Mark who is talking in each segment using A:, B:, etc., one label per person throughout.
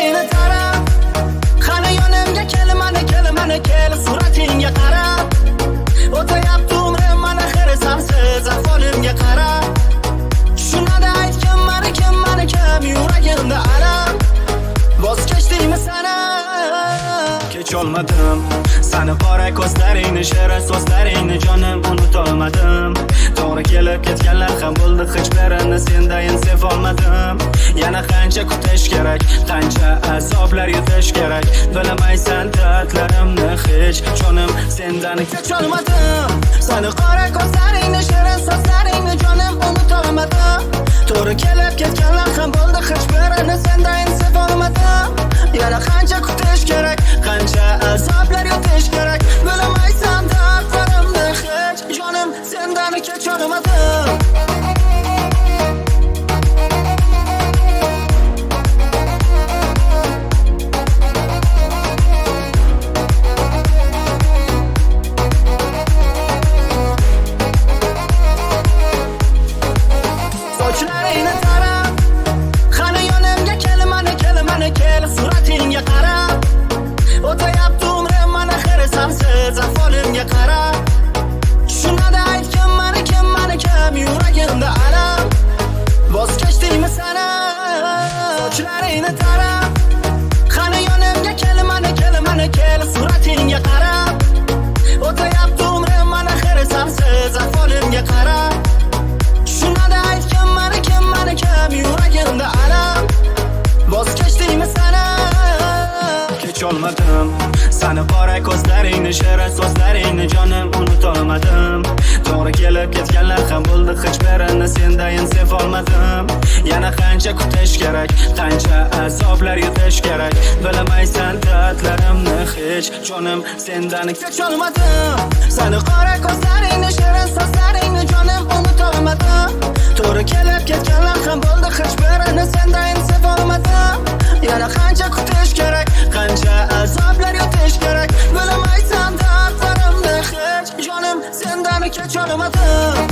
A: Sochlaringni tarab, qani yonimga kel, mana kel, suratingga qarab. O'tayapti umrim mana xirisamsiz ahvolimga qarab. Shunada aytgin mani kim, yuragimda alam. Voz kechdingmi sana? Kecholmadim sani qora ko'zlaringni, shirin so'zlaringni jonim unutolmadim. To'g'ri kelib ketganlar ham bo'ldi, hech birini sendayin sevolmadim. Yana qancha kutish kerak, qancha azoblar yutish kerak. Bilmaysan dardlarimni hech, jonim sendan kecholmadim. Sani qora ko'zlaringni, shirin so'zlaringni jonim unutolmadim. To'g'ri kelib ketganlar ham bo'ldi, hech birini sendayin sevolmadim. Yana qancha kutish kerak, qancha azoblar yutish kerak. Bilmaysan dardlarimni hech, jonim sendan kecholmadim. Sochlaringni tarab, qani yonimga kel, mana kel, suratingga qarab. O'tayapti umrim mana xirisamsiz ahvolimga qarab. Shunada aytgin mani kim, yuragimda alam. Voz kechdingmi sana? Sochlaringni tarab, qani yonimga kel, mana kel, suratingga qarab. O'tayapti umrim mana xirisamsiz ahvolimga qarab. Shunada aytgin mani kim, yuragimda alam. Voz kechdingmi sana? Kecholmadim sani qora ko'zlaringni, shirin so'zlaringni jonim unutolmadim. To'g'ri kelib ketganlar ham bo'ldi, hech birini sendayin sevolmadim. Yana qancha kutish kerak, qancha azoblar yutish kerak. Bilmaysan dardlarimni hech, jonim sendan kecholmadim. Sani qora ko'zlaringni, shirin so'zlaringni jonim unutolmadim. To'g'ri kelib ketganlar ham bo'ldi, hech birini sendayin sevolmadim. Yana qancha kutish kerak, qancha azoblar yutish kerak. Bilmaysan dardlarimni hech, jonim sendan kecholmadim.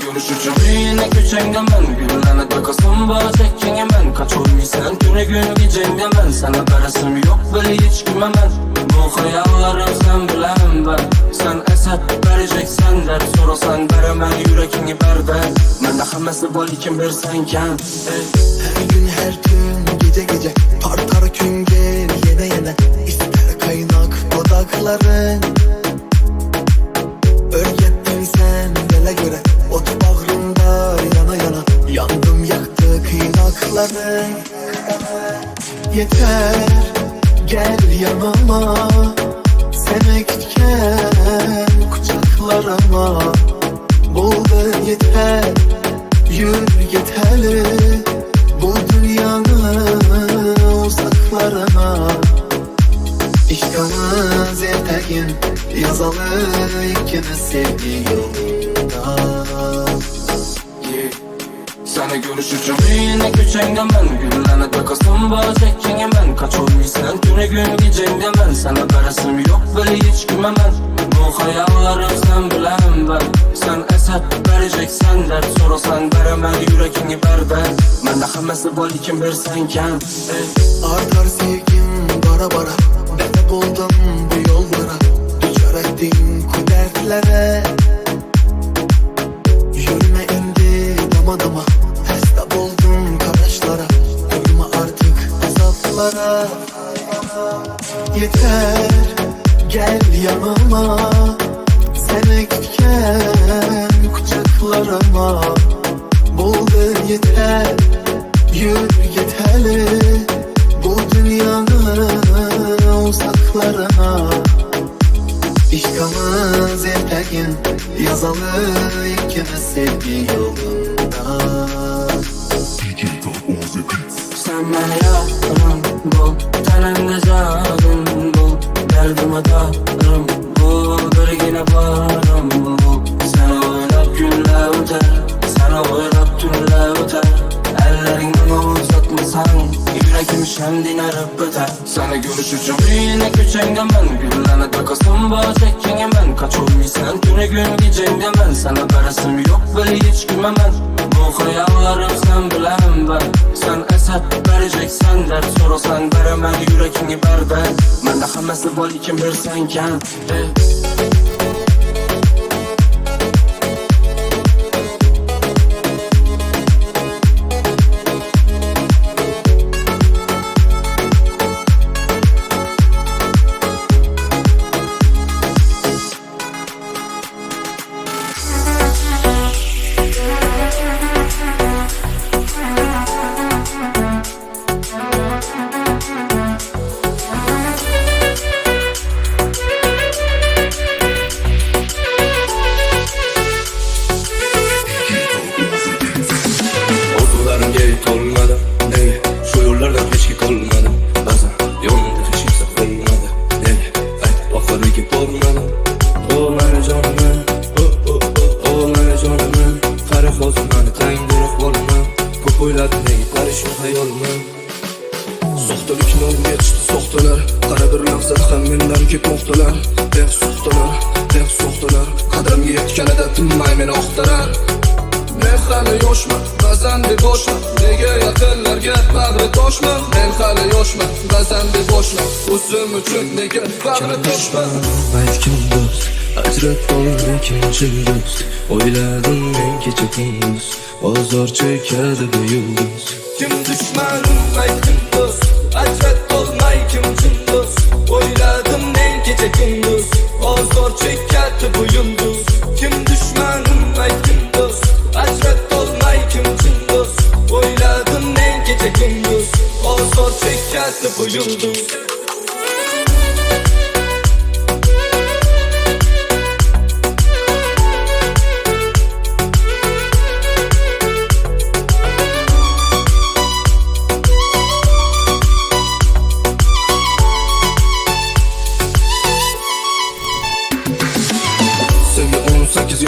B: Görüş için yine küçüğümden ben Güllerine takasım var çekingen Kaç oyuysan günü gün gecemden ben Sana karasım yok böyle hiç gülmemem Bu hayallarım sen bilen ben Sen esat vereceksen der Sorasan veremem yüreğini berber Ben de hammesi bol kim bir senken
C: Her gün gece Tartar gün gel yine İster kaynak dudakların Örgettin sen dele göre Ot bağrımda yana Yandım yaktı kıynakları Yeter gel yanıma Sen ekitken kucaklarıma Buldu yeter yürü yeterli Bu dünyanın uzaklarına İşkanız yetegin Yazalı ikimiz sevgi yolunda
B: Seni görüş için yine küçüğümden ben Güllerine takasım var çekingen ben Kaç oyuysan günü gün gecemden ben Sana karasım yok böyle hiç gülmemem Bu hayallarım sen bilen ben Sen esat vereceksen der Sorasan veremem yüreğini berber Ben de hammesi bol kim bir senken
C: Artar sevgim bara Ben buldum bu yollara Düşer ettim kudertlere Yürüme indi dama Hesap oldum kardeşlara Durma artık azaplara Yeter gel yanıma Sen ekitken kucaklarıma Buldu yeter yürü yeterli Bu dünyanın uzaklarına İşkamız yetegin Yazalı ikimiz sevgi yolunda
B: meni yarım bul, tenimde canım bul, derdime darım bul, birgina barım bul. Seni oylab günler o'tar, seni oylab tunlar o'tar. Elleringni uzatmasang, yuragim shamdin arib o'tar. Seni görüş uchun yine ko'changdaman, gullanadi ko'zim bor chekkangaman. Qochuvmaysan kuni kun kechamdaman, sana barasim yo'q bil hech kumaman. Bu hayollarim sen bilan ben, sen esa vereceksen dard. So'rasang beraman yuragingga barbat, menda hammasi bor lekin bersang kam.
D: Soxtalikni o'rgatishdi soxtalar, qara bir lahzada ham mendan ketmoqdalar. Deh soxtalar, qadrimga yetganida tinmay meni oqtarar. Men hali yoshman, ba'zan boshman, nega yaqinlarga bag'ri toshman. Men hali yoshman, ba'zan boshman, o'zim uchun nega bag'ri toshman.
E: Aytkim do'st, ajratib olmagan do'st. O'yladim men kecha kunduz, ozor chekadi bu yulduz.
D: Kim düşmanım aytdim do'st, ajratib olmagan do'st. O'yladim men kecha kunduz, ozor chekadi bu yulduz. Kim düşmanım aytdim do'st, ajratib olmagan do'st. O'yladim men kecha kunduz, ozor chekadi bu yulduz.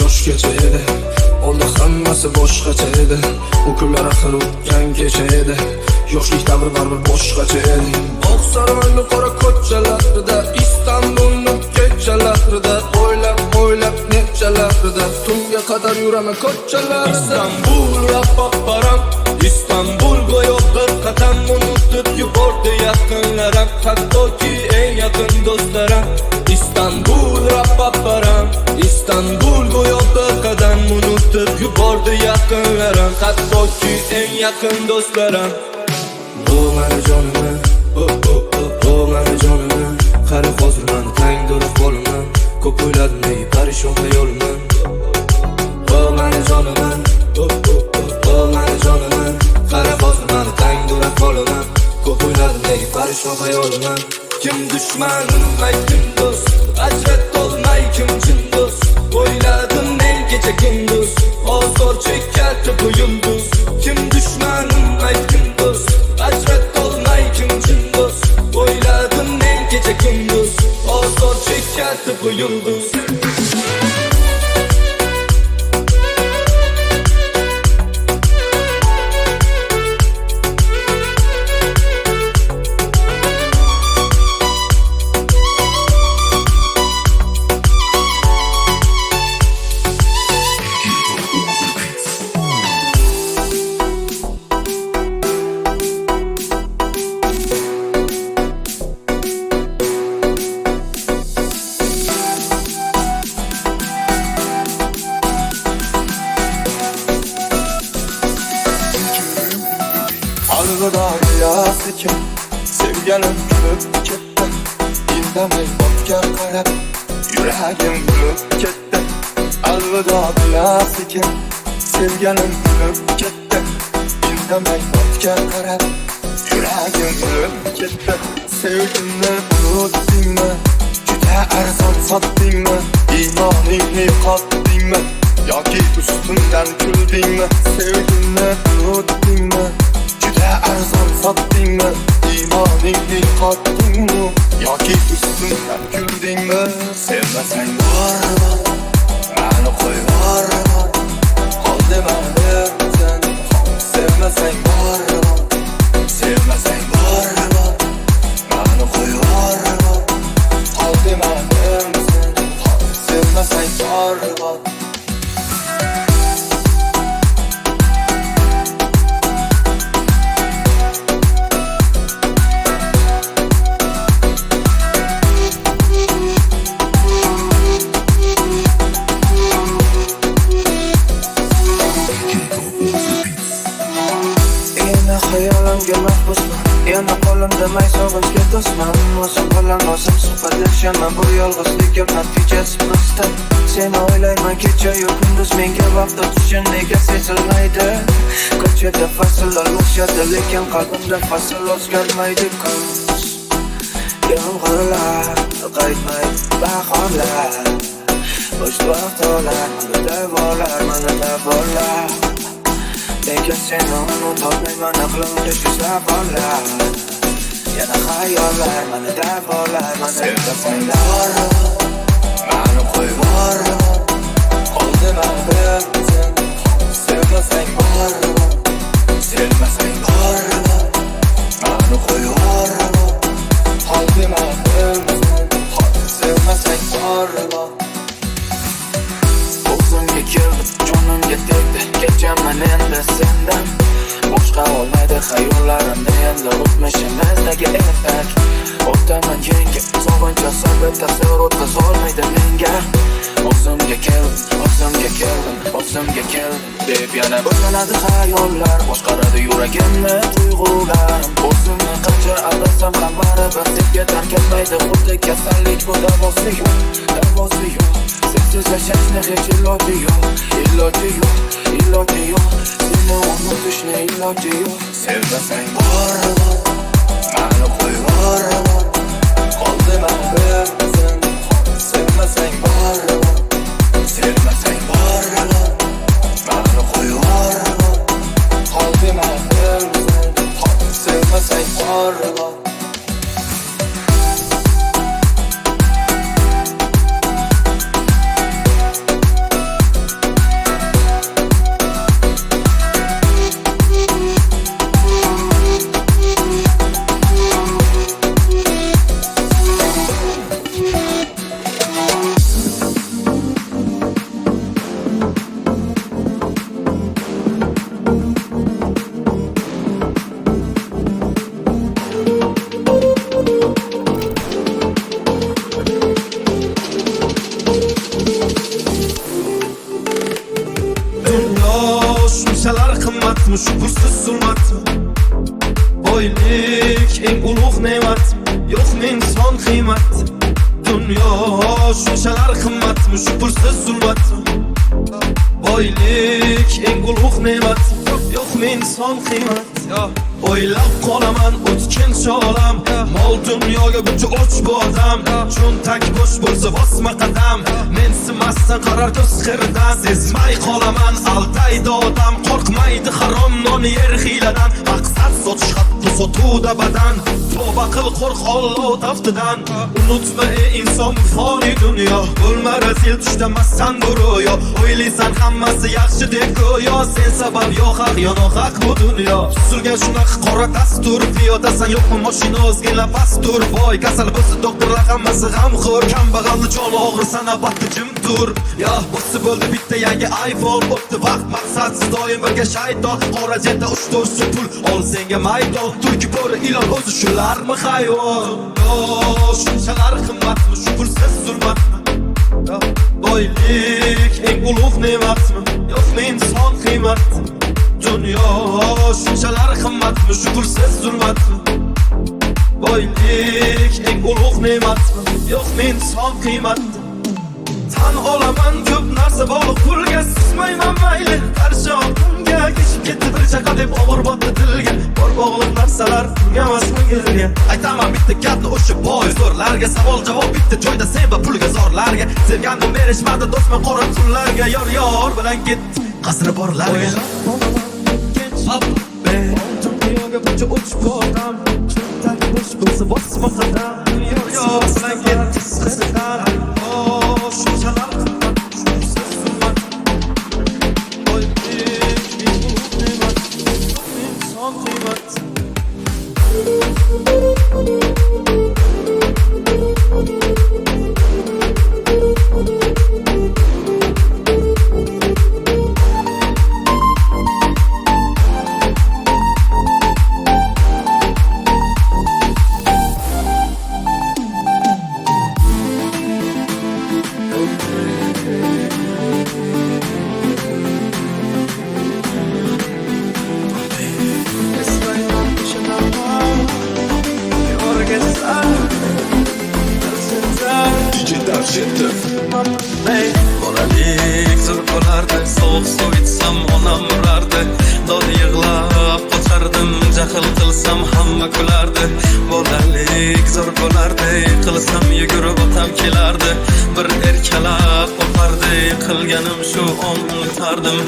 D: Yoshgacha edi, onda hammasi boshqacha edi. U kunlar axir o'tgan kecha edi, yoshlik davri baribir boshqacha edi. Oqsaroyning qora ko'chalarida, Istanbulning kechalarida, o'ylab nechalarida, tunga qadar yuraman ko'chalarda. Istanbul rapaparam, Istanbul go'yo bir qadam unutib yubordi yaqinlarim, hattoki eng yaqin do'stlarim. Istanbul rapaparam, Istanbul go'yo bir qadam unutib yubordi yaqinlarim, hattoki eng yaqin do'stlarim.
E: Bu meni jonim, bu meni jonim. Qara hozir meni tangdirib qolaman, ko'p o'yladim nega parishon xayolimdan. Bu meni jonim, bu meni jonim. Qara hozir meni tangdirib qolaman, ko'p o'yladim nega parishon xayolimdan.
D: Kim düşmanım aytdim do'st, ajratib olmagan do'st. O'yladim men kecha kunduz, ozor chekadi bu yulduz. Kim düşmanım aytdim do'st, ajratib olmagan do'st. O'yladim men kecha kunduz, ozor chekadi bu yulduz.
C: Algıda yaz iken sevganim kulib ketdi. Indamay ortga qarab yuragim kulib ketdi. Algıda yaz iken sevganim kulib ketdi. Indamay ortga qarab yuragim kulib ketdi. Sevgimni unutdingmi, juda arzon sotdingmi? İymoningni yo'qotdingmi yoki ustimdan kuldingmi? Sevgimni unutdingmi, juda Juda arzon sotdingmi? Iymoningni qotdingmi? Yoki ustimdan kuldingmi? Sevmasang bormi? Mani qo'yvormi? Qol demadim sen. Sevmasang bormi? Sevmasang bormi? Mani qo'yvormi? Qol demadim sen. Sevmasang bormi?
E: Hayolimga mahbusman, yana qo'limda may sog'inchga do'stman. O'zim bilan o'zim suhbatlashaman, bu yolg'izlikka natijasi bizda. Seni o'ylayman kecha-yu kunduz, menga vaqt o'tishi nega sezilmaydi? Ko'chada fasllar o'xshadi, lekin qalbimda fasl o'zgarmaydi. Kuz, yomg'irlar, qaytmaydi bahorlar, bo'sh vaqtlar, mana davolar. Nega seni unutolmayman, aqlimda shu savollar, yana xayollar, mana davolar. Sevmasang bormi? Mani qo'yvormi? Qol demadim sen. Sevmasang bormi? Sevmasang bormi? Mani qo'yvormi? Qol demadim sen. Sevmasang bormi? O'zimga keldim, jonimga tegdi, kechaman endi sendan. Boshqa olmaydi xayollarimda endi o'tmishimizdagi efekt. O'taman yengil, sog'inch asobi ta'sir o'tkazolmaydi menga. O'zimga keldim deb yana bo'lanadi xayollar, boshqaradi yuragimni tuyg'ular. O'zimni qancha aldasam ham baribir senga tark etmaydi, xuddi kasallik bu davosi yo'q. Sensiz yashashni hech iloji yo'q. Seni unutishni iloji yo'q. Sevmasang bormi? Mani qo'yvormi? Qol demadim sen. Sevmasang bormi? Mani qo'yvormi? Qol demadim sen. Sevmasang bormi?
D: Shukursiz zulmatmi? Boylik eng ulug' ne'matmi? Yo'qmi inson qiymat? Dunyo shunchalar qimmatmi? Shukursiz zulmatmi? Boylik eng ulug' ne'matmi? Yo'qmi inson qiymat? O'ylab qolaman o'tkinchi olam, mol dunyoga buncha och bu odam. Cho'ntak bo'sh bo'lsa bosma qadam, mensimasdan qarar ko'z qirdan. Sezmay qolaman aldaydi odam, qo'rqmaydi harom non yer hiyladan. Maqsad sotish hatto sotuvda badan, tavba qil qo'rq Alloh taftidan. Unutma ey inson foni dunyo, bo'lma razil tushdamassan bu ro'yo. O'ylaysan hammasi yaxshi deb go'yo, sen sabab yo haq yo nohaq bu dunyo. Tuzilgan shunaqa qora dastur, piyodasan yo'qmi mashina o'zgina pastur. Voy kasal bo'lsa doktorlar hammasi g'amxo'r, kambag'alni joni og'ir sanobatda jim tur. Ya bo'lsa bo'ldi bitta yangi iPhone, bo'pti vaqt maqsadsiz doim birga shayton. Qora jetta 3-4 pul ol senga maydon, tulki bo'ri ilon o'zi shularmi hayvon? Shunchalar qimmatmi? Shukursiz zulmatmi? Boylik eng ulug' ne'matmi? Yo'qmi inson qiymat? Dunyo shunchalar qimmatmi? Shukursiz zulmatmi? Boylik eng ulug' ne'matmi? Yo'qmi inson qiymat? Tan olaman ko'p narsa bog'liq pulga, sizmayman mayli qarshi oqimga. Kechib ketdi bir chaqa deb og'ir botdi dilga, bor bog'liq narsalar pulga emasmi gilga. Aytaman bitta gapni o'sha boyzorlarga, savol javob bitta joyda sen va pulga zorlarga. Sevgandim berishmadi do'stman qora pullarga, yor bilan ketdi qasri borlarga.
E: Ben çok yoga bunca uçup oldum Çok boş bulsa basma kadar Yok sen git sıkıdan Oh şu çalar Şu sözüm var Oy bir kıymat Son kıymat
F: Bolalik zor bo'lardi, sovuq suv ichsam onam urardi. Dod yig'lab qochardim, jahl qilsam hamma kulardi. Bolalik zor bo'lardi, qilsam yugurib otam kelardi. Bir erkalab qopardi, qilganim shu on unutardim.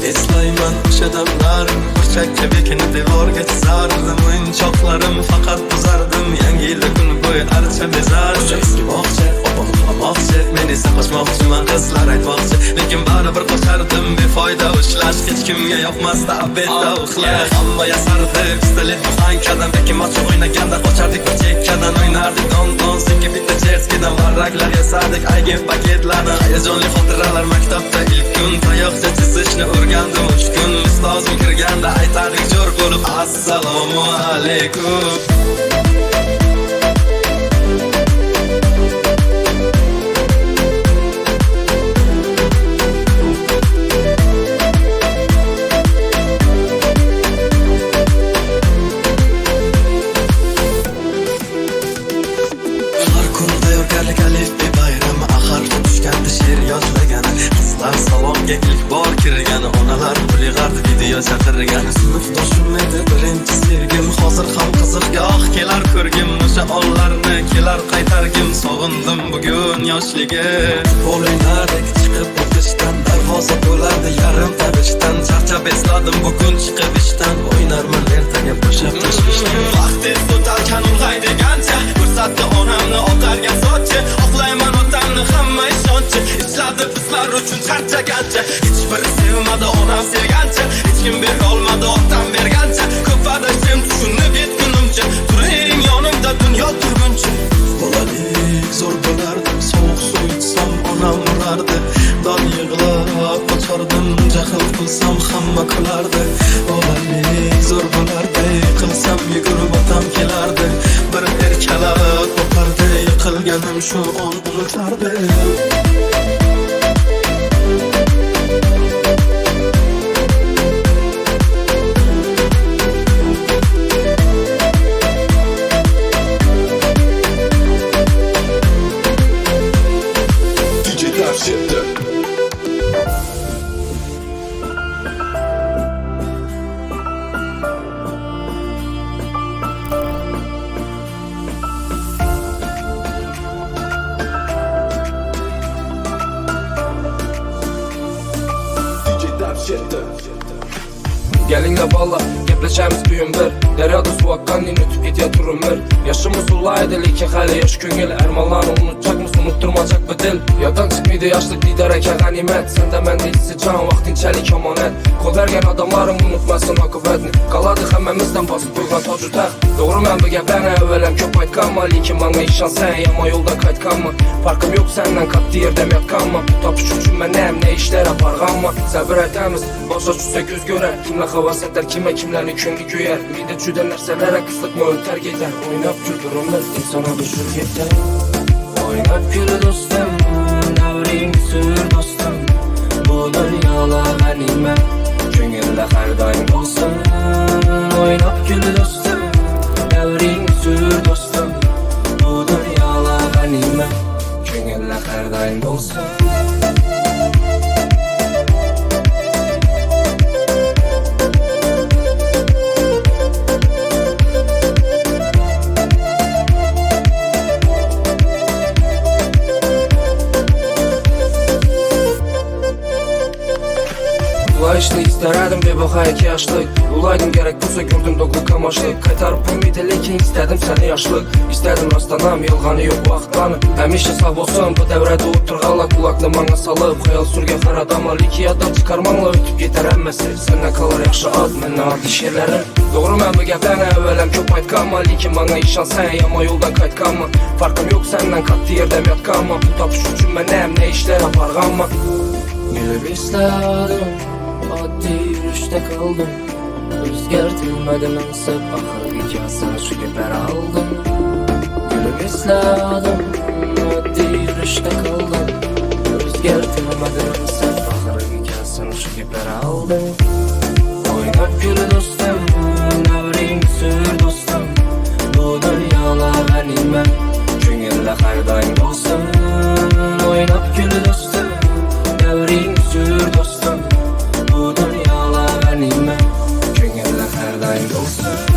F: Eslayman o'sha damlar, bir chakka bekini devorga chizardim. O'yinchoqlarim faqat buzardim, yangi yilda kun bo'yi archa bezardim. Eski bog'cha, opam qolamoqchi, men esa qochmoqchiman, qizlar aytmoqchi. Lekin baribir qochardim, befoyda ushlash hech kimga yoqmasdi, abedda uxlash. Hamma yasardi, pistolet buxankadan, lekin macho o'ynaganda qochardik bir chekkadan, o'ynardik don senga bitta cherskidan, varraklar yasardik, aygin paketlarni. Hayajonli xotiralar maktabda ilk kun, tayoqcha chizishni o'rgandim 3 kun. Ustozim kirganda aytardik jo'r bo'lib, assalomu alaykum. Salonga ilk bor kirgan onalar yig'ardi video chaqirgan. Sinfdoshim edi birinchi sevgim, hozir ham qiziq goh kelar ko'rgim. O'sha onlarni kelar qaytargim, sog'indim bugun yoshligim. O'ynadik chiqib o'qishdan, darvoza bo'lardi yarim tabishdan. Charchab esladim bugun chiqib ishdan, o'ynarman ertaga bo'shab tashvishdan. Vaqt tez o'tarkan ulg'ay degancha, ko'rsatdi onamni otarga sochi. Oqlayman otamni hamma ishonchi, ishladi bizlar uchun charchagancha. Hech biri sevmadi onam sevgancha, hech kim bera olmadi otam bergancha. Ko'p adashdim tushunib yetgunimcha, turing yonimda dunyo turguncha. Bolalik zo'r bo'lardi, sovuq suv ichsam onam urardi. Dod yig'lab qochardim, jahl qilsam hamma kulardi. Bolalik zo'r bo'lardi, qilsam yugurib otam kelardi. Bir erkalab qopardi, yiqilganim shu on unutardi.
G: Gelinglar balla, geplashamiz uyum bir. Daryoda suv oqqandek o'tib ketayotirim bir. Yoshimiz ulg'aydi, lekin hali yosh ko'ngil. Armonlarni unutjakmiz, unuttirmajak bu dil. Yoddan chiqmaydi yoshlik didor aka g'animat. Senda menda jon vaqtinchalik omonat. Qo'l bergan odamlarim unutmasin oqibatni. Qoladi hammamizdan bosib qo'ygan toju taxt. To'g'riman bu gaplarni avvalam ko'p aytganman, lekin menga ishonsang yomon yo'ldan qaytganman. Farqim yo'q sendan katta yerda yotganman. Topish uchun men ham ne ishlar aparganman. Sabr aytamiz, boshqa tushsa ko'z ko'rar. Kimlar havas etar, kimlarni ko'ngli ko'yar. Menda juda narsalar qisliqni o'tar ketar. O'ynab kuldir umr, inson o'shib ketar. O'ynab kul do'stim, davring sur do'stim. Bu dunyoda g'animat, ko'ngilda har doim bo'lsin. O'ynab kul do'stim, davring sur do'stim. Bu dunyoda g'animat, ko'ngilda har doim bo'lsin. Anlayışlı isterdim bebaha 2 yaşlık Olaydım gerek bulsa gördüm doğru kamaşlık Kaytarıp ümidi lekin istedim seni yaşlık İstedim rastlanam yolğanı yok vaxtlanı Həmişə sağ olsun bu devrede oturğanla Kulaklı bana salıp xəyal sürgə xaradamla Liki yaddan çıkarmamla ötüp yeter əmməsi Səndən kalır yaxşı ad, məndən ad işyerlərim Doğru mən bu gəplənə əvvələm köp aytqanma Likin bana işan sən yama yoldan qaytqanma Farkım yok səndən katlı yerdəm yatqanma Bu tapış üçün mənəm nə işlər aparğanma
B: Gülüb istedim, addi yürüşte kaldım Özgertilmedi nasip, ahır hikasını şu geber aldım Gülüb istedim, addi yürüşte kaldım Özgertilmedi nasip, ahır hikasını şu geber aldım Oynap gül dostum, nevrim sür dostum Bu dünyala benimem, çüngülle her daim dostum Oynap gül dostum Devrin sür dostum Bu dünyala benimle Çüngülle her daim dostum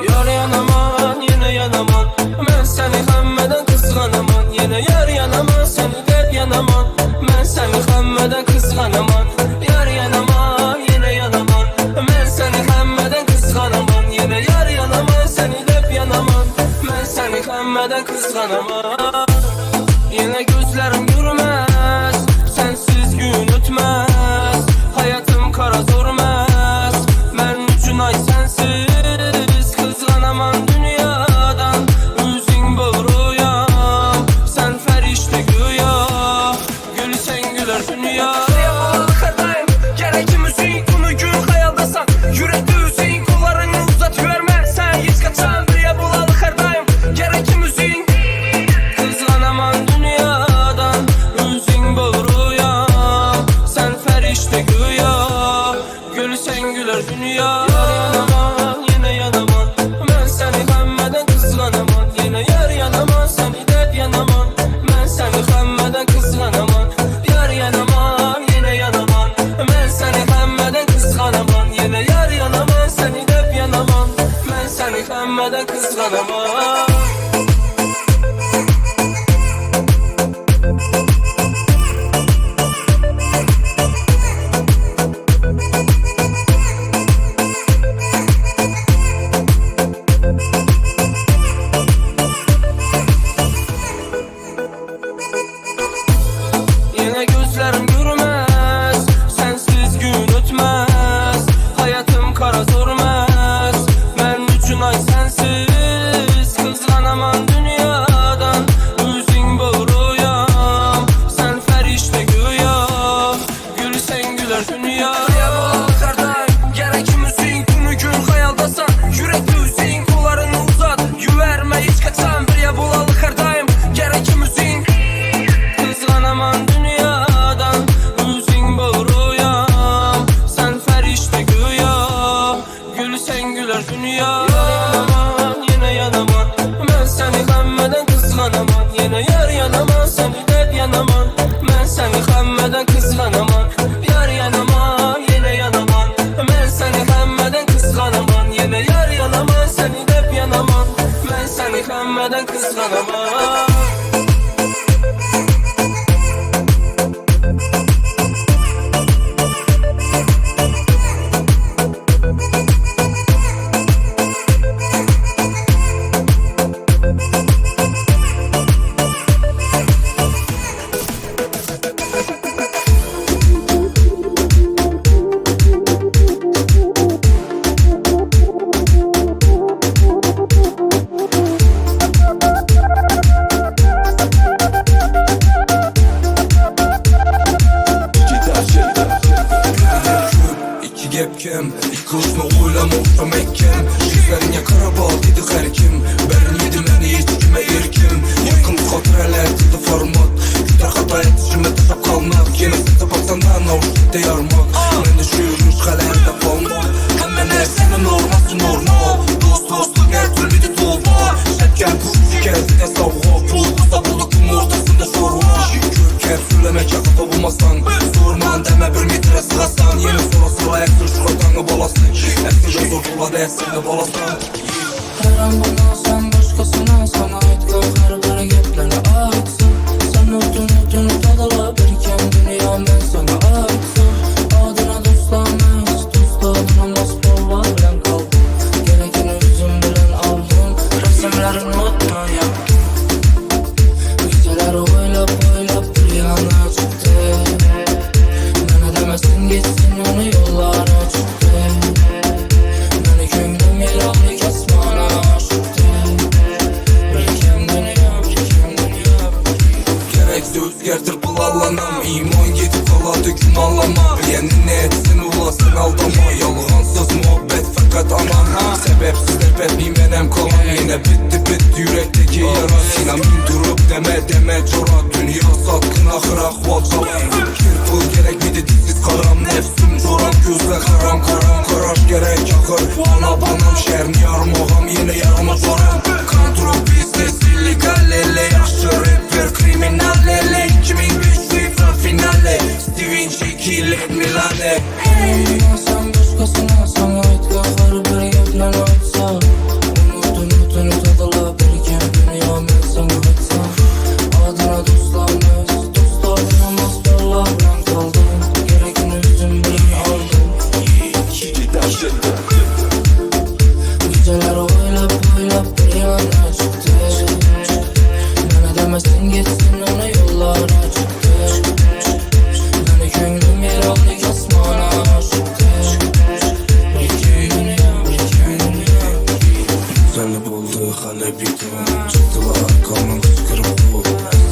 D: Yar yanaman, yine yanaman Ben seni həmmeden kızğanaman Yine yar yanaman, seni dep yanaman Ben seni həmmeden kızğanaman Yar yanaman, yine yanaman Ben seni həmmeden kızğanaman Yine yar yanaman, seni dep yanaman Ben seni həmmeden kızğanaman Yine gözlerim görmez Sensiz gün ötmez Hayatım kara zormaz Ben üçün ay sensiz Kızğanaman dünyadan Üzün boğruyam Sen ferişte güya Gülsen güler dünya Kadayım gerekim üzün Bunu gün hayaldasan Yürekte üzün Kollarını uzat verme Sen hiç kaçan bir ya bulalı kardayım Gerekim üzün Kızğanaman dünyadan Üzün boğruyam Sen ferişte güya Gülsen güler dünya Yine yanaman Ben seni həmmeden kızğanaman Yine yar yanaman Seni dep yanaman Ben seni həmmeden kızğanaman Yar yanaman Yine yanaman Ben seni həmmeden kızğanaman Yine yar yanaman Seni dep yanaman Ben seni həmmeden kızğanaman Yine gözlerim görmez Sensiz gün ötmez Hayatım kara zormaz Ben üçün ay sensiz Kızğanaman dünyadan Üzün boğruyam Sen ferişte güya Gülsen güler dünya Gerekim üzün Günü gün hayaldasan Yürekte üzün Kollarını uzat Yüverme hiç kaçan Bir ya bulalı kardayım Gerekim üzün Kızğanaman dünyadan Üzün boğruyam Sen ferişte güya Gülsen güler dünya Yine yanaman Ben seni həmmeden kızğanaman Yine yar yanaman Seni dep yanaman Ben seni həmmeden kızğanaman Yar yanaman Yine yanaman Ben seni həmmeden kızğanaman Yine yar yanaman Seni dep yanaman Ben seni həmmeden kızğanaman o'zgartir planlanam. Iymon ketib qoladi gumonlama, bilganingni etsin ulasın aldama. Yolg'onsiz muhabbet fakat aman, sebepsiz nefretli menem kalan. Yine bitti yürekteki yara, sinamin durup deme çora. Dünya satkın ahır ahval çalan. Kirpul gerek miydi dizsiz karam, nefsim coran gözler karam. Karaş gerek akır, banam şerini yarım ağam, yine yarım açarım. Kontrol biznes illegallele, yaxşı rapper kriminallele. 2005 FIFA finale, Steven Çekil Milane.
G: Hey, sen başkasına sana ait kahır bir yaplan aytsa. Unutun tadıla birken dünya men sana aytsa. Adına dostlarımız, dostlarımız yollar bilen kaldı. Gerekini özüm bilmi aldım. Geceler oylap bir yana çıktı. Bana demesin geçsin ona yollara çıktı. Beni könglim yer aldı kasmana aşıktı. Bir dünya
D: Güzel buldu hale bir duman, çıktılar arkamdan kıskırıp bu.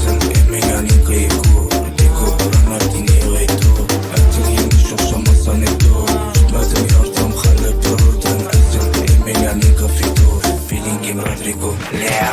D: Sen emeğini kıyıku, diko buranardini veydu. Ertin yemiş okşamasan edu, gitmedim yardım hale dururdan. Sen emeğini kafidu, feelingim Rodrigo Leo.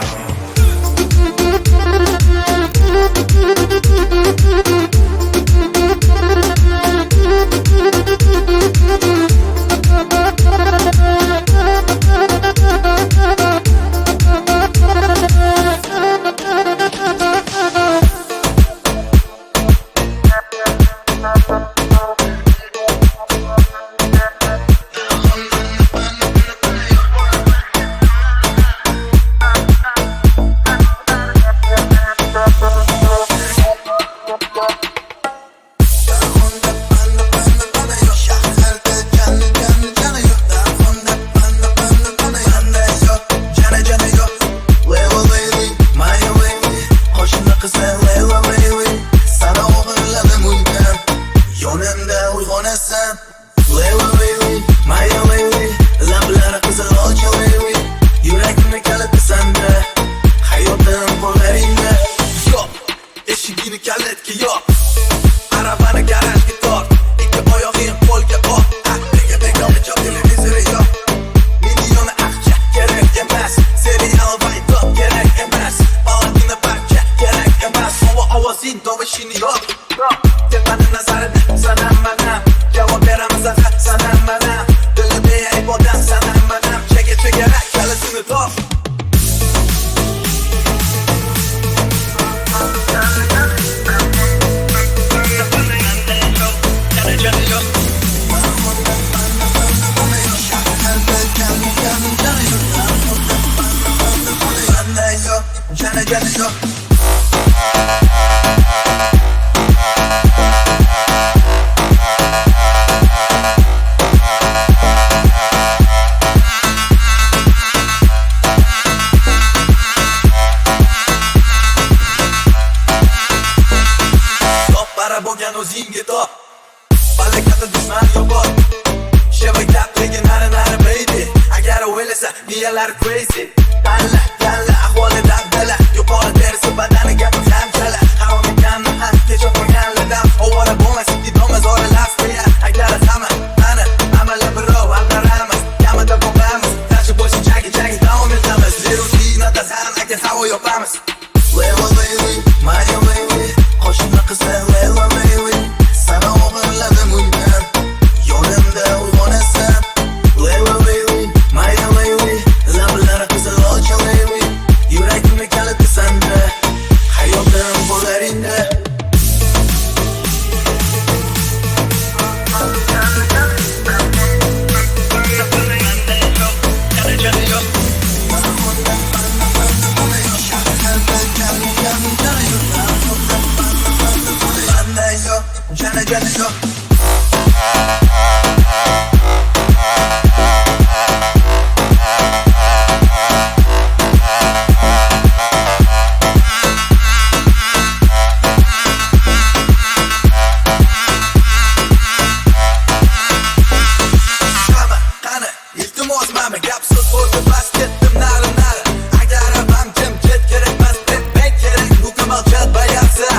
D: Crazy, dalla, ahvoli dabdala. Yuqori terisi badani gapim zamchala. Harom ekanni ham kechib qo'yganlardan. Ovora bo'lmas ikkidomiz oralab qo'ya. Agar hamma ana amali birov aldaramiz. Kamida bo'lamiz, tashi boshi jagi davom etamiz. Rutinada san aka havo yopamiz. Leva baby, Maya baby, qo'shimda qilsang Leva baby. Sana o'g'irladim uydan, yonimda uyg'onasan. Leva baby, Maya baby, lablari qizil olcha baby. Yuragimni kaliti sanda, hayotim qo'llaringda. Agar abam kim ket kerak mas, bet kerak, bu kamal ket bayatsa.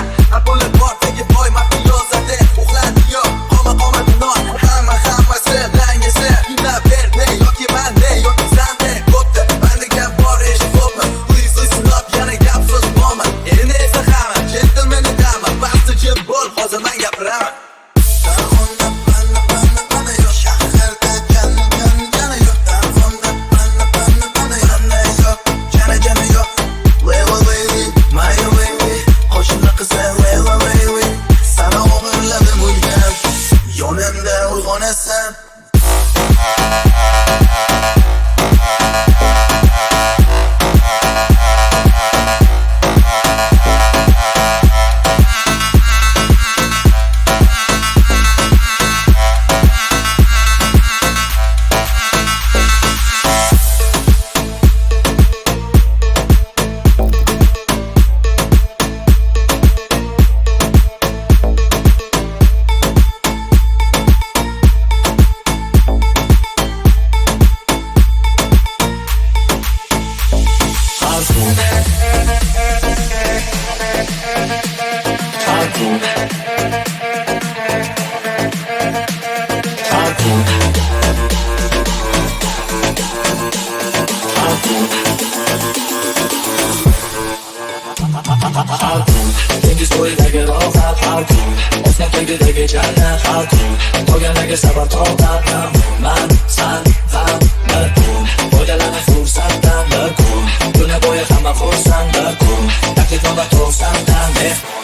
B: har kun Osman tegidagi jannat har kun Qolganlarga sabr tortaman Man, san, ham, bir kun Foydalanib fursatdan bir kun Kuni bo'yi hamma xursand bir kun Taklifnoma to'g'risandan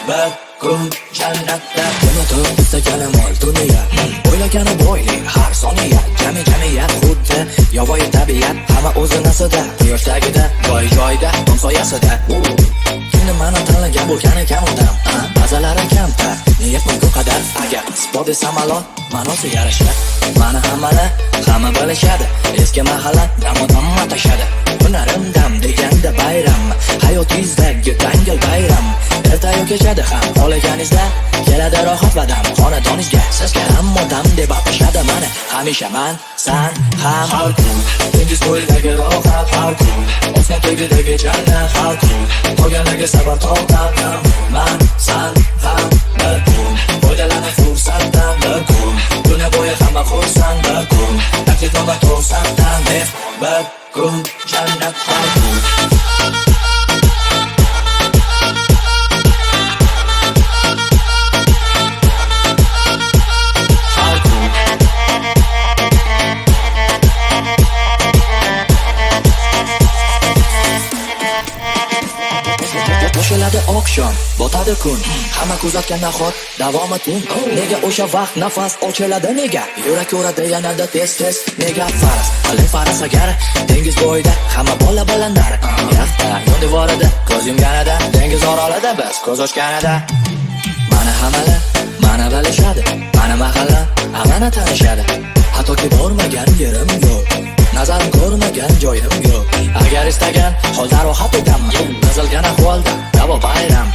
B: bir kun jannatda Unutib istaganim ol dunyo O'ylagani bo'ylik har soniya Jamiyat xuddi yovvoyi tabiat Hamma o'zi nasida Quyosh tagida joy-joyda Hamsoyasida Mani tanlagan bo'lgani kam odam Mazalari kamtar Niyat bu qadar Agar sport desam malol Ma'nosi yarasha Mani hamma bilishadi Eski mahalla dam-dam atashadi Hunarim dam deganda bayram Hayotingizdagi dangil bayram Erta yo'q kechadi ham Xohlaganingizda keladi rohat va dam Xonadoningizga sizga hamma dam deb atashadi Mani hamisha man, san, ham har kun Dengiz bo'yidagi rohat har kun Osmon tegidagi jannat har kun Qolganlarga sabr tortaman Man, san, ham bir kun Foydalanib fursatdan bir kun Kuni bo'yi hamma xursand bir kun Taklifnoma to'g'risandan bir kun jannat har kun Qo'shiladi oqshom, botadi kun Hamma kuzatgan nahot, davomi tun Nega o'sha vaqt nafas ochiladi nega Yurak uradi yanada tez Nega faraz, qalin faraz agar Dengiz bo'yida, hamma bola-balalar Yaxta, yon devorida, ko'z yumganida Dengiz orolida biz, ko'z ochganida Mani hammalar, mani bilishadi Mani mahalla, hammani tanishadi Hattoki bormagan yerim yo'q Nazarim ko'rmagan joyim yo'q Agar istagan holda rohat etaman Qizilgan ahvolda davo bayram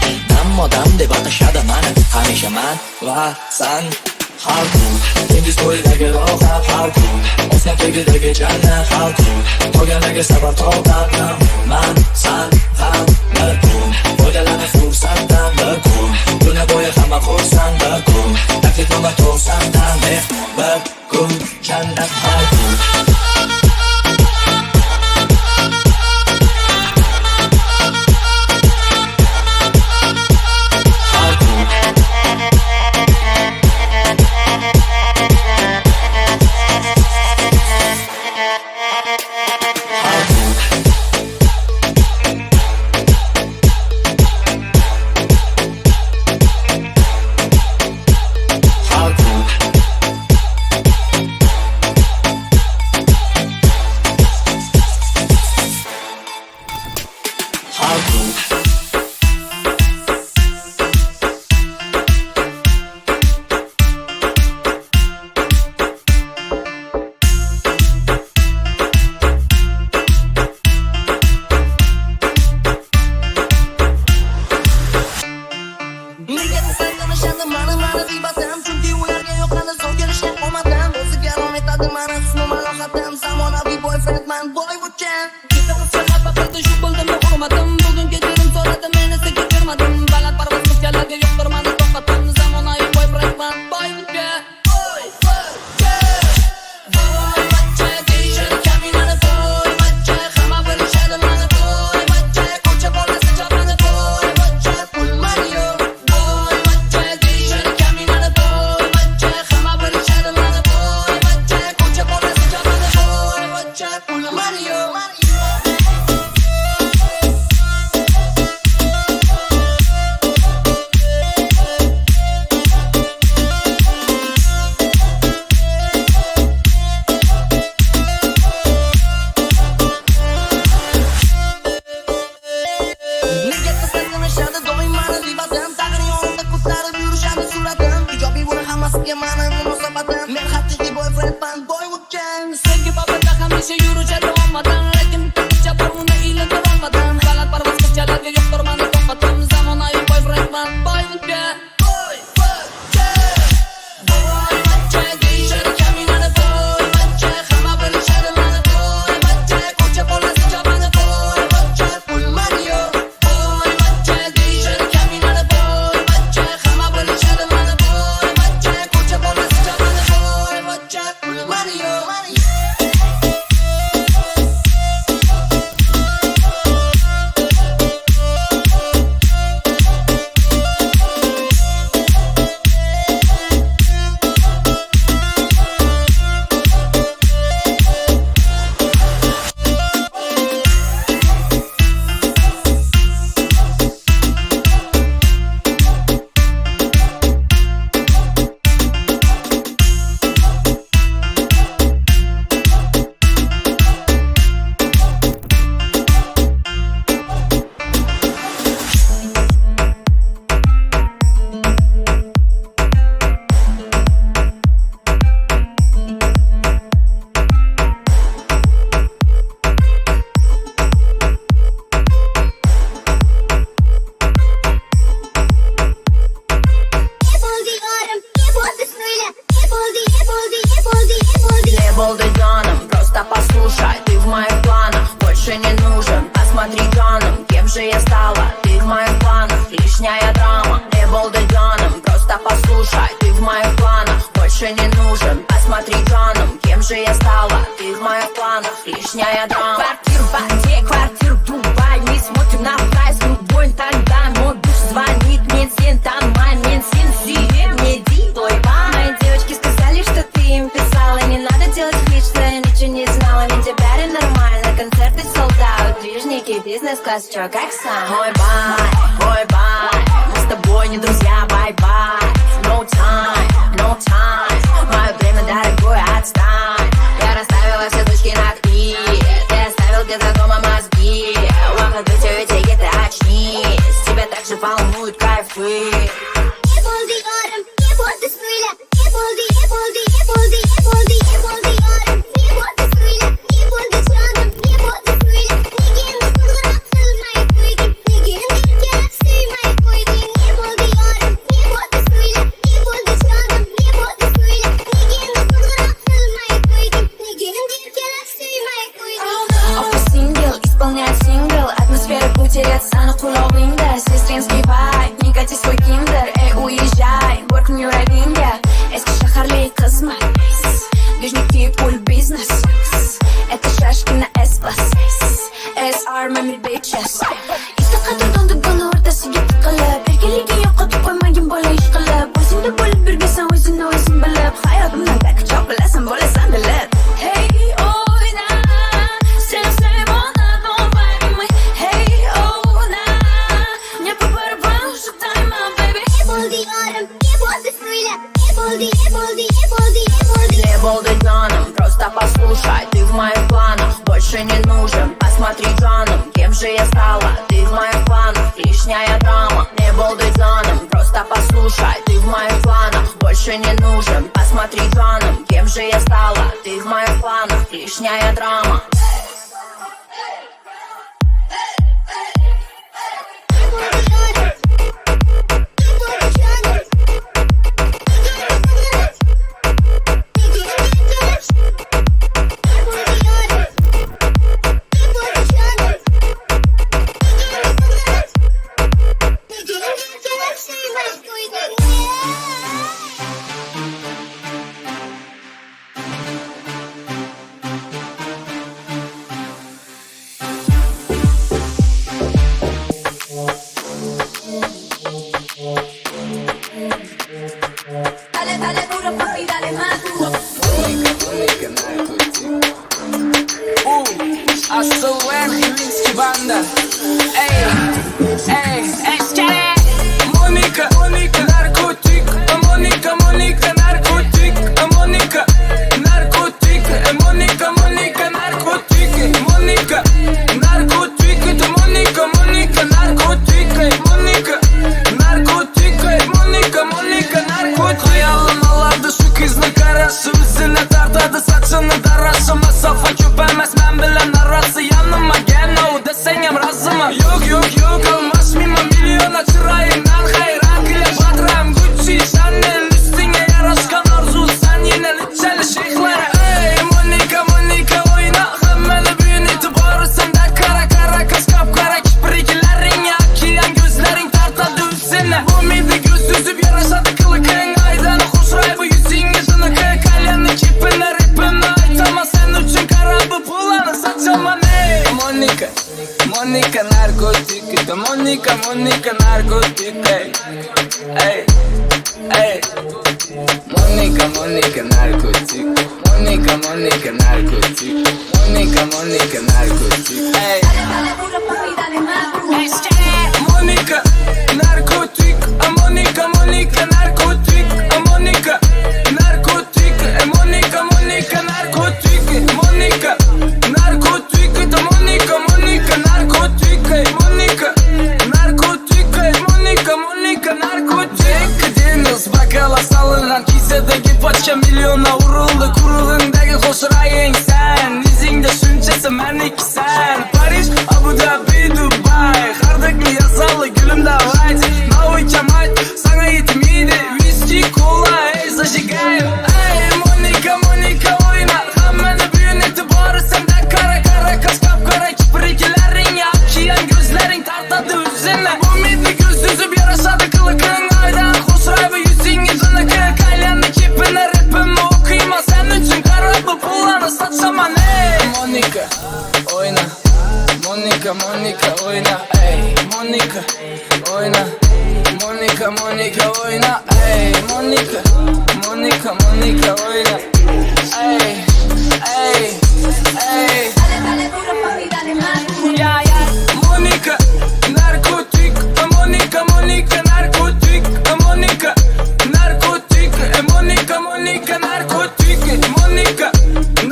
B: Dam deb atashadi mani Hamisha man va san har kun Dengiz bo'yidagi rohat har kun Osmon tegidagi jannat har kun Qolganlarga sabr tortaman Man, san, ham bir kun Foydalanib fursatdan bir kun Kuni bo'yi hamma xursand bir kun Taklifnoma to'g'risandan bir kun jannat har kun
H: Стас, чё, как сам? Ой, бай, мы с тобой не друзья, бай-бай. No time, мое время дорогое, отстань. Я расставила все точки над «и», ты оставил где-то дома мозги. Ладно, ты все эти геты, очнись, тебя так же волнуют кайфы.
I: Sana kulağında seslenski vibe Nikati свой киндер, ey уезжай Work new riding, Eskişehirli kızma Движники, пуль, бизнес Это шашки на S-Class SR, мемir bitches İşte kadırdan dükkanı ortasıga tıkılıp Erkeliği yo'qotib qo'ymagin bola ish qilib O'zingda bo'lib yurgansan o'zingni o'zing bilib Hayotimdan belki çok bilasan bo'lasan bilib Hey, oyna Sen ona новая Hey,
H: Болды жаном, просто послушай, ты в моих планах больше не нужен, посмотри жаном, кем же я стала, ты в моих планах, лишняя драма. Не болды жаном, просто послушай, ты в моих планах больше не нужен, посмотри жаном, кем же я стала, ты в моих планах, лишняя драма.
D: Monika narkotik, ey, ey. Monika narkotik, Monika narkotik, Monika narkotik, ey. Monika narkotik, Monika narkotik, Monika narkotik, Monika narkotik, Monika narkotik, Monika narkotik, Monika Monika narkotik Deniz bakala salıngan kisedagi pochka milyona urildi Kurug'ingdagi qo'shiraying sen Izingda shunchasi manikisan Parij, Abu Dhabi, Dubai Hardakli yazali gulim давай Новый камайт, sana yetmaydi Viski, kola, ey, zажигаем Ey, Monika oyna Hammani buyun e'tibori senda Kara ko'z qop-qora kipriklaring Okean gözlaring tartadi o'zini Bo'lmaydi ko'z uzib yarashadi qiliqing Aydan qo'shiraydi yuzingga tiniqi Kalyanni kepini rapimni o'qiyman Sen uchun qarab bu pullarni sochaman Ey, Monika oyna Monika oyna Ey, Monika oyna Monika oyna Ey, Monika oyna Ey, ey, ey. Yeah, Monika Monika. Narkotik, Monika, Monika, narkotik, Monika. Narkotik, Monika, Monika, narkotik, Monika.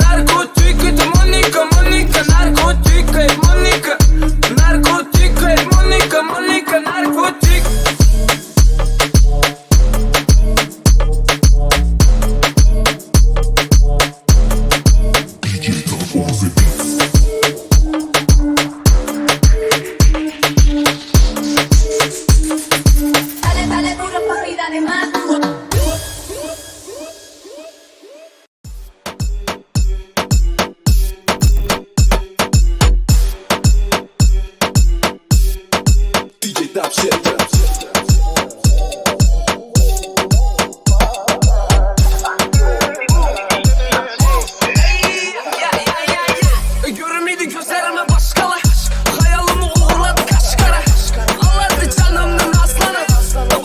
D: Narkotik, Monika, Monika, narkotik, Monika. Narkotik, Monika, Monika, narkotik.
I: Dale, dale duro papi, dale más duro.
C: DJ Top Shit.
D: Görmedi gözlerime başkalar. Hayalımı uğurladı kaş kara. Ağladı canımın aslanı.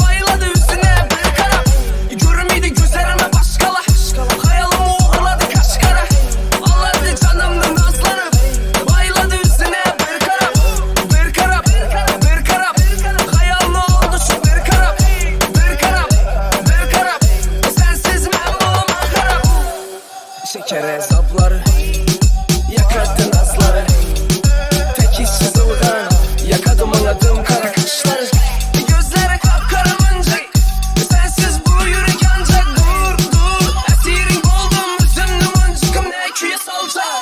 D: Bayladı üstüne bir kara. Görmedi gözlerime başkalar. Hayalımı uğurladı kaş kara. Ağladı canımın aslanı. Bayladı üstüne bir kara. Bir kara, bir kara. Hayal ne oldu şu bir kara. Bir kara, bir kara. Sensiz ben bulamam kara. Şeker hesapları. Yakattın asları. Tek iş sızıldan. Yakadım anladım kara kaşları. Gözleri kapkara mıncık. Sensiz bu yürek ancak dur dur. Esirin oldum üzümlü mıncıkım ne küye salacak.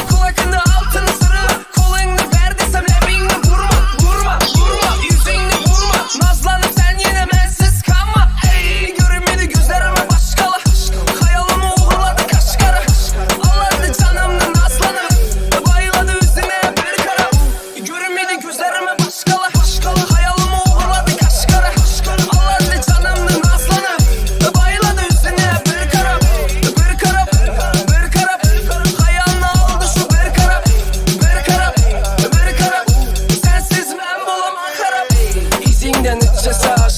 D: Kulakında altın sarı. Kolunu ver desem lebinle vurma vurma vurma. Yüzünle vurma. Nazlanıp sen yine bensiz kalma. Ey görünmedi gözlerime başkalar. Hayalımı uğurladı kaş kara. Ağladı canımın aslanı. Bayladı üstüne bir kara. Görünmedi gözlerime başkalar. Hayalımı uğurladı kaş kara. Ağladı canımın aslanı. Bayladı üstüne bir kara. Bir kara, bir kara. Hayal ne oldu şu bir kara. Bir kara, bir kara. Sensiz ben bulamam kara. İzinden üç cesaret.